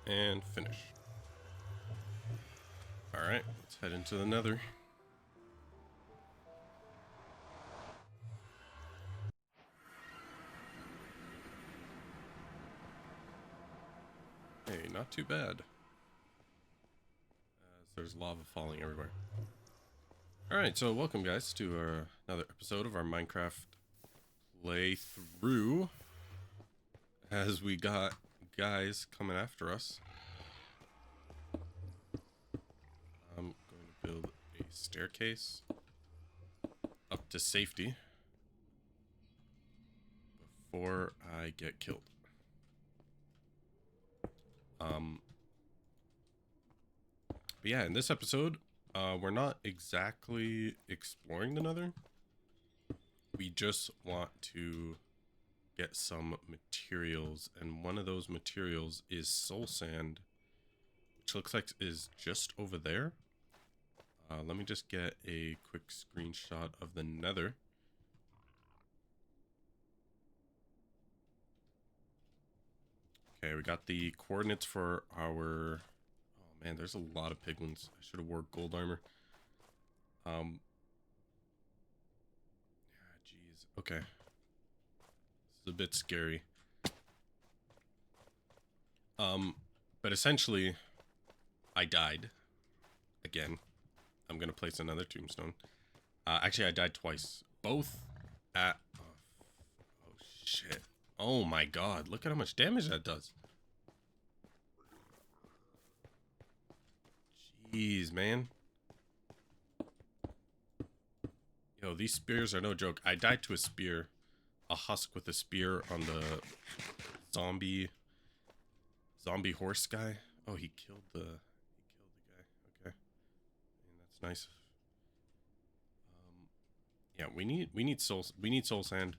and finish. Alright, let's head into the nether. Hey, not too bad. As there's lava falling everywhere. Alright, so welcome guys to another episode of our Minecraft playthrough. As we got guys coming after us. I'm going to build a staircase up to safety before I get killed. But yeah, in this episode, we're not exactly exploring the nether. We just want to get some materials, and one of those materials is soul sand, which looks like is just over there. Let me just get a quick screenshot of the nether. Okay, we got the coordinates for our... Oh man, there's a lot of piglins. I should have wore gold armor. Yeah, jeez. Okay. This is a bit scary. But essentially, I died. Again. I'm gonna place another tombstone. Actually, I died twice. Both at... Oh, shit. Oh my god, look at how much damage that does. Jeez, man. Yo, these spears are no joke. I died to a spear. A husk with a spear on the zombie horse guy. Oh, he killed the guy. Okay. And that's nice. Yeah, we need soul sand.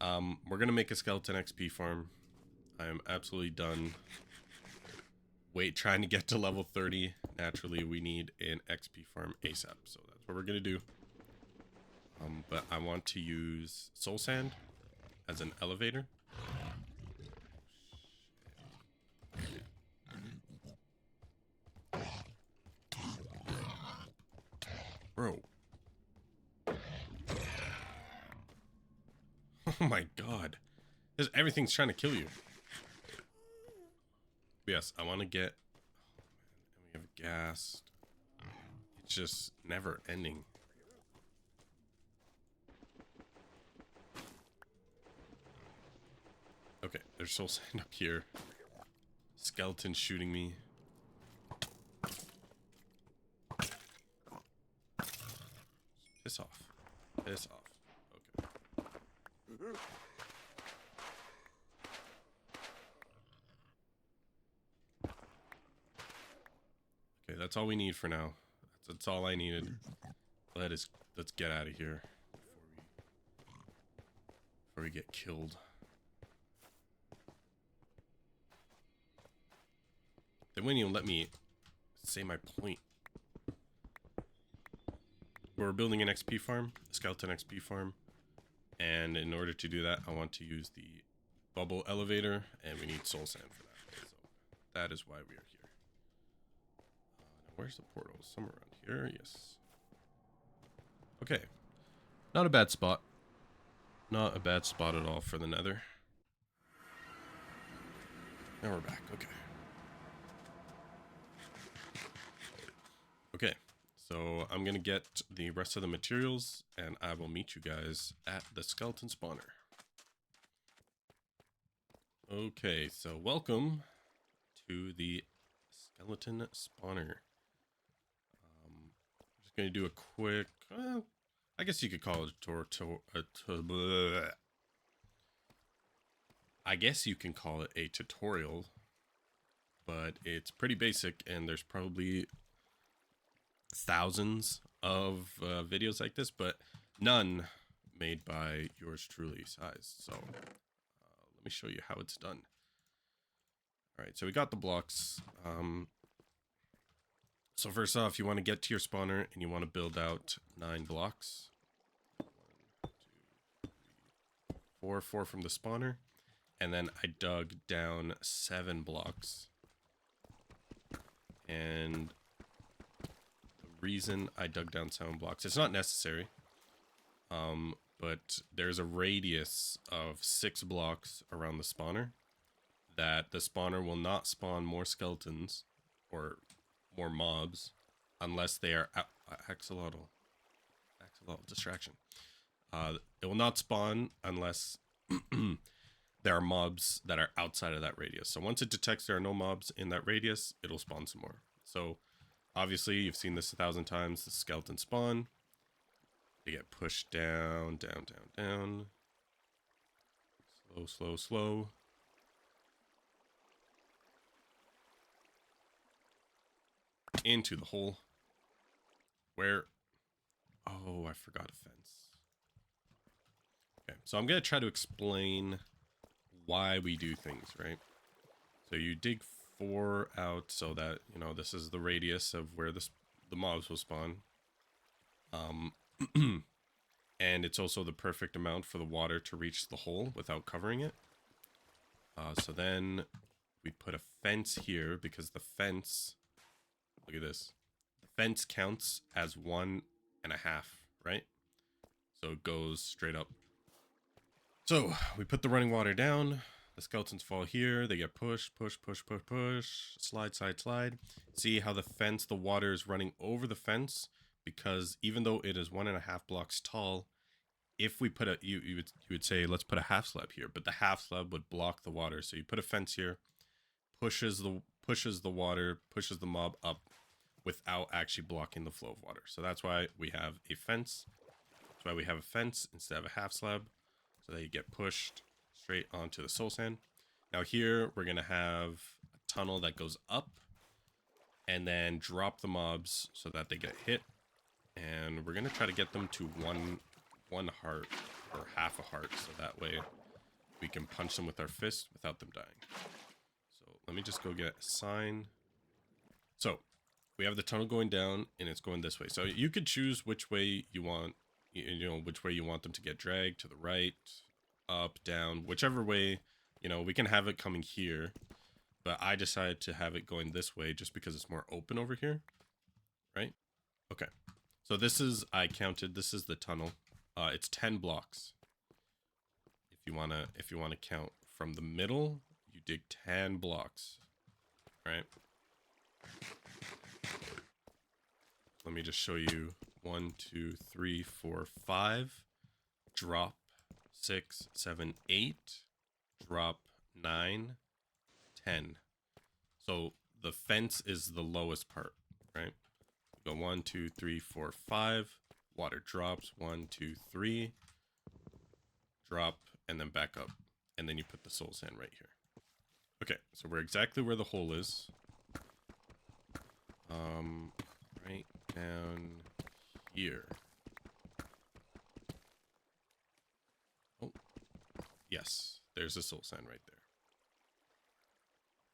We're gonna make a skeleton XP farm. I am absolutely done. Trying to get to level 30. Naturally, we need an XP farm ASAP. So that's what we're gonna do. But I want to use soul sand as an elevator. Bro. Oh my god. Everything's trying to kill you. Yes, I want to get... Oh man, and we have gas. It's just never ending. Okay, there's soul sand up here. Skeleton shooting me. Piss off. Piss off. Okay. Okay, that's all we need for now. That's all I needed. Let's get out of here before we get killed. They wouldn't even let me say my point. We're building an XP farm, a skeleton XP farm, and in order to do that, I want to use the bubble elevator, and we need soul sand for that. So that is why we are here. Now where's the portal? Somewhere around here, yes. Okay, not a bad spot. Not a bad spot at all for the nether. Now we're back, okay. Okay, so I'm gonna get the rest of the materials and I will meet you guys at the skeleton spawner. Okay, so welcome to the skeleton spawner. I'm just gonna do a quick, I guess you could call it I guess you can call it a tutorial, but it's pretty basic and there's probably thousands of videos like this, but none made by yours truly size. So let me show you how it's done. All right, so we got the blocks. So first off, you want to get to your spawner and you want to build out 9 blocks. 1, 2, 3, 4 from the spawner, and then I dug down 7 blocks And the reason I dug down 7 blocks, it's not necessary. But there's a radius of 6 blocks around the spawner that the spawner will not spawn more skeletons or more mobs unless they are axolotl distraction. It will not spawn unless there are mobs that are outside of that radius. So once it detects there are no mobs in that radius, it'll spawn some more. So obviously you've seen this 1,000 times. The skeleton spawn. They get pushed down, down, down, down. Slow, slow, slow. Into the hole. Where... Oh, I forgot a fence. Okay, so I'm going to try to explain why we do things, right? So you dig 4 out so that, you know, this is the radius of where the mobs will spawn. And it's also the perfect amount for the water to reach the hole without covering it. So then we put a fence here because the fence, look at this. The fence counts as 1.5, right? So it goes straight up. So we put the running water down. The skeletons fall here. They get pushed, push, push, push, push. Slide, slide, slide. See how the fence, the water is running over the fence, because even though it is 1.5 blocks tall, if we put a, you would say, let's put a half slab here, but the half slab would block the water. So you put a fence here, pushes the water, pushes the mob up without actually blocking the flow of water. So that's why we have a fence. That's why we have a fence instead of a half slab, so that you get pushed straight onto the soul sand. Now here we're gonna have a tunnel that goes up and then drop the mobs so that they get hit, and we're gonna try to get them to one heart or half a heart, so that way we can punch them with our fist without them dying. So let me just go get a sign. So we have the tunnel going down and it's going this way. So you could choose which way you want, you know, which way you want them to get dragged, to the right, up, down, whichever way. You know, we can have it coming here, but I decided to have it going this way just because it's more open over here, right? Okay, so this is, I counted, this is the tunnel. It's 10 blocks. If you wanna count from the middle, you dig 10 blocks, right? Let me just show you. 1, 2, 3, 4, 5. Drop 6, 7, 8. Drop 9, 10. So the fence is the lowest part, right? Go 1, 2, 3, 4, 5. Water drops 1, 2, 3. Drop and then back up, and then you put the soul sand right here. Okay, so we're exactly where the hole is. Right down here. Oh, yes, there's the soul sand right there.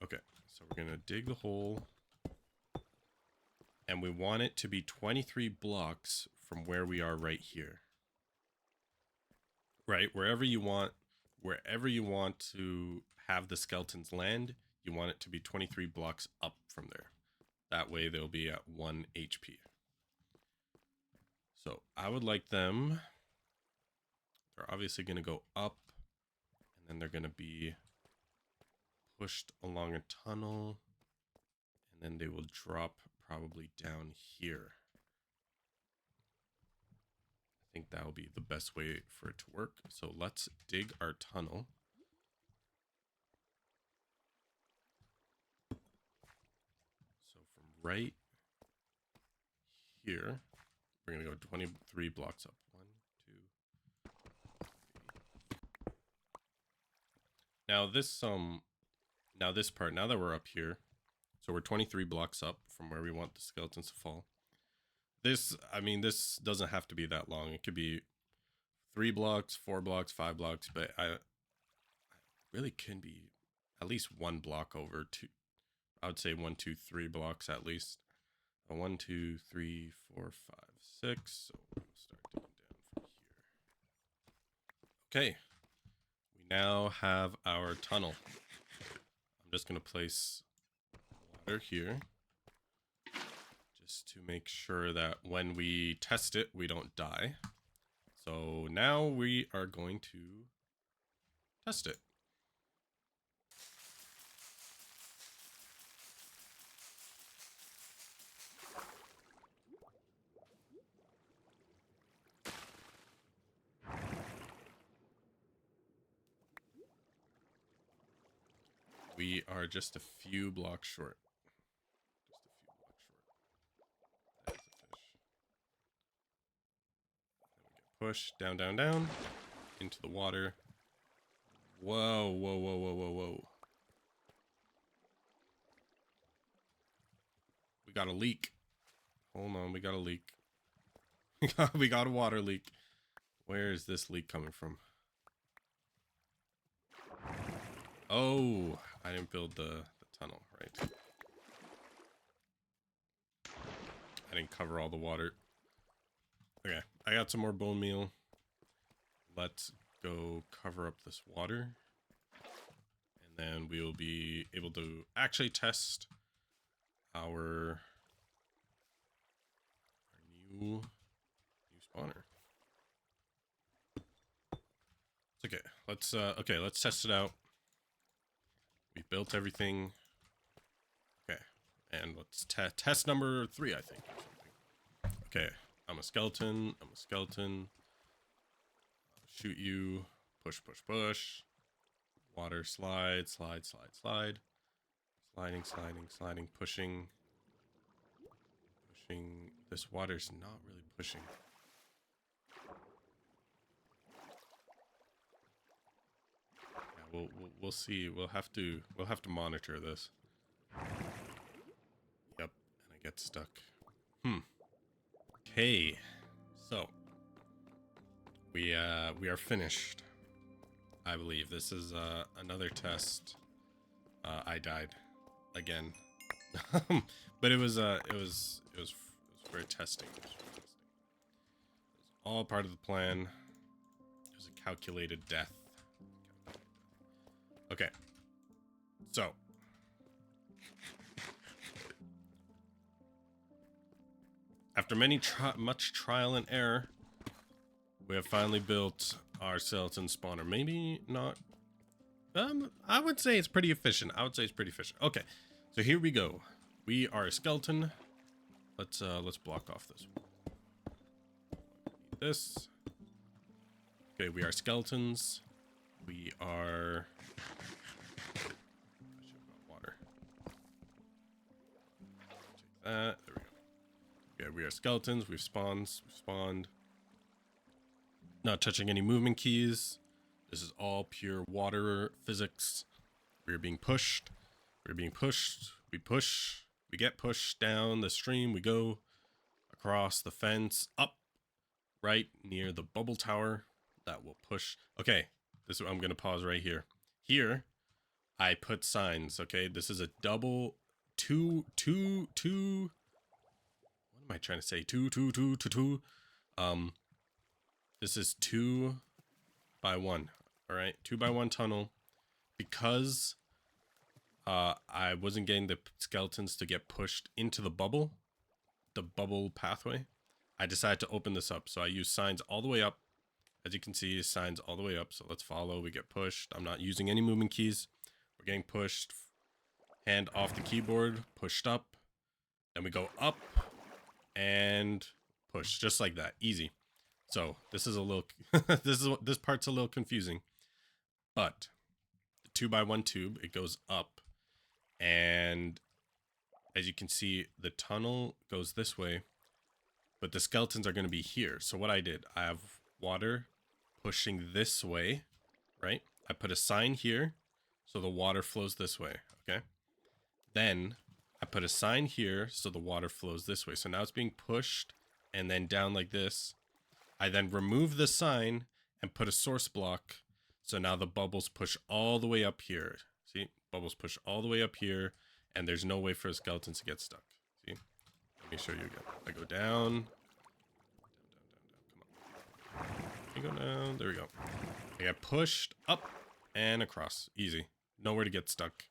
Okay, so we're gonna dig the hole, and we want it to be 23 blocks from where we are right here. Right, wherever you want to have the skeletons land, you want it to be 23 blocks up from there. That way they'll be at 1 HP. So I would like them, they're obviously going to go up, and then they're going to be pushed along a tunnel, and then they will drop probably down here. I think that will be the best way for it to work. So let's dig our tunnel. So from right here, we're going to go 23 blocks up. 1, 2, 3. Now this part, now that we're up here, so we're 23 blocks up from where we want the skeletons to fall. This, I mean, this doesn't have to be that long. It could be 3 blocks, 4 blocks, 5 blocks, but I really can be at least 1 block over 2. I would say 1, 2, 3 blocks at least. 1, 2, 3, 4, 5, 6. So we'll start digging down from here. Okay, we now have our tunnel. I'm just gonna place water here. just to make sure that when we test it, we don't die. So now we are going to test it. We are just a few blocks short. Just a few blocks short. That is a fish. Then we get pushed down, down, down into the water. Whoa, whoa, whoa, whoa, whoa, whoa. We got a leak. Hold on, we got a leak. We got a water leak. Where is this leak coming from? Oh, I didn't build the tunnel, right? I didn't cover all the water. Okay, I got some more bone meal. Let's go cover up this water. And then we'll be able to actually test our new spawner. It's okay. Let's test it out. We built everything. Okay, and let's test number 3, I think. Okay, I'm a skeleton. I'm a skeleton. Shoot you. Push, push, push. Water, slide, slide, slide, slide. Sliding, sliding, sliding, pushing. Pushing. This water's not really pushing. Yeah, we'll see. We'll have to monitor this. Yep, and I get stuck. Okay, so we are finished. I believe this is another test. I died again, but it was for testing. It was all part of the plan. It was a calculated death. Okay, so after much trial and error, we have finally built our skeleton spawner. Maybe not. I would say it's pretty efficient. Okay, so here we go. We are a skeleton. Let's block off this. This. Okay, we are skeletons. We are. I should have got water. Take that. There we go. Okay, we are skeletons. We've spawned. Not touching any movement keys. This is all pure water physics. We're being pushed. We're being pushed. We push. We get pushed down the stream. We go across the fence, up, right near the bubble tower. That will push. Okay, I'm gonna pause right here. Here, I put signs. Okay, this is a double two. What am I trying to say? Two. This is 2 by 1. All right, 2 by 1 tunnel. Because I wasn't getting the skeletons to get pushed into the bubble pathway, I decided to open this up. So I use signs all the way up. As you can see, signs all the way up. So let's follow. We get pushed. I'm not using any movement keys. We're getting pushed. Hand off the keyboard. Pushed up. Then we go up and push, just like that. Easy. So this is a little this part's a little confusing, but the 2 by 1 tube, it goes up, and as you can see, the tunnel goes this way, but the skeletons are going to be here. So what I did, I have water pushing this way, right? I put a sign here, so the water flows this way. Okay. Then I put a sign here, so the water flows this way. So now it's being pushed and then down like this. I then remove the sign and put a source block. So now the bubbles push all the way up here. See, bubbles push all the way up here, and there's no way for the skeletons to get stuck. See, let me show you again. I go down. Come on. I go down. There we go. I get pushed up and across. Easy. Nowhere to get stuck.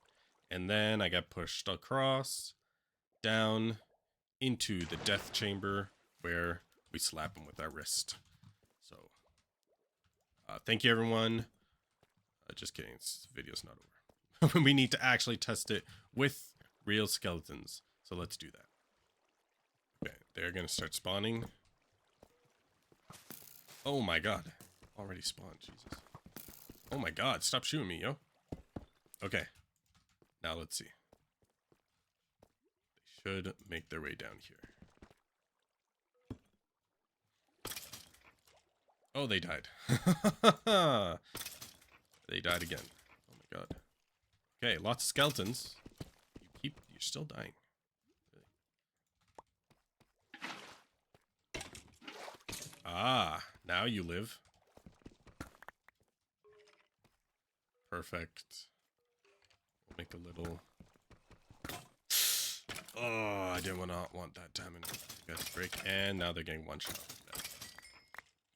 And then I get pushed across, down, into the death chamber where we slap them with our wrist. So, thank you, everyone. Just kidding, this video's not over. We need to actually test it with real skeletons. So let's do that. Okay, they're gonna start spawning. Oh my god. Already spawned, Jesus. Oh my god, stop shooting me, yo. Okay. Now let's see. They should make their way down here. Oh, they died. They died again. Oh my god. Okay, lots of skeletons. You're still dying. Ah, now you live. Perfect. We'll make a little... Oh, I did not want that diamond. Got to break, and now they're getting one shot.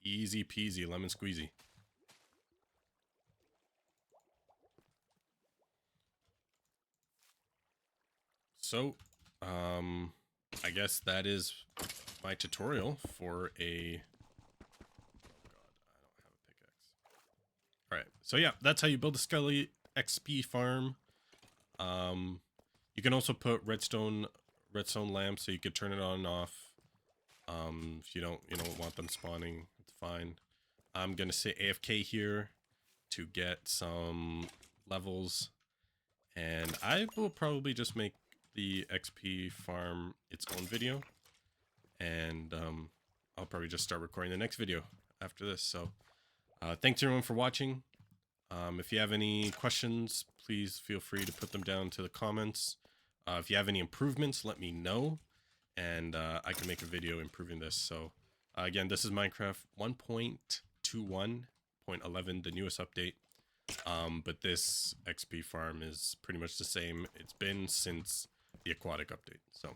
Easy peasy, lemon squeezy. So, I guess that is my tutorial for a... Alright, so yeah, that's how you build a Skelly XP farm. You can also put redstone lamps so you could turn it on and off. If you don't want them spawning, it's fine. I'm gonna say AFK here to get some levels, and I will probably just make the XP farm its own video, and I'll probably just start recording the next video after this. So thanks everyone for watching. If you have any questions, please feel free to put them down to the comments. If you have any improvements, let me know, and I can make a video improving this. So again, this is Minecraft 1.21.11, the newest update. But this XP farm is pretty much the same. It's been since the aquatic update, so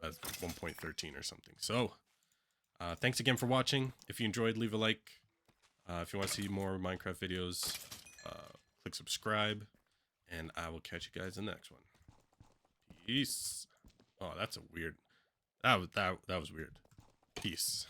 that's 1.13 or something. So thanks again for watching. If you enjoyed, leave a like. If you want to see more Minecraft videos, click subscribe, and I will catch you guys in the next one. Peace. Oh, that's a weird... That was weird. Peace.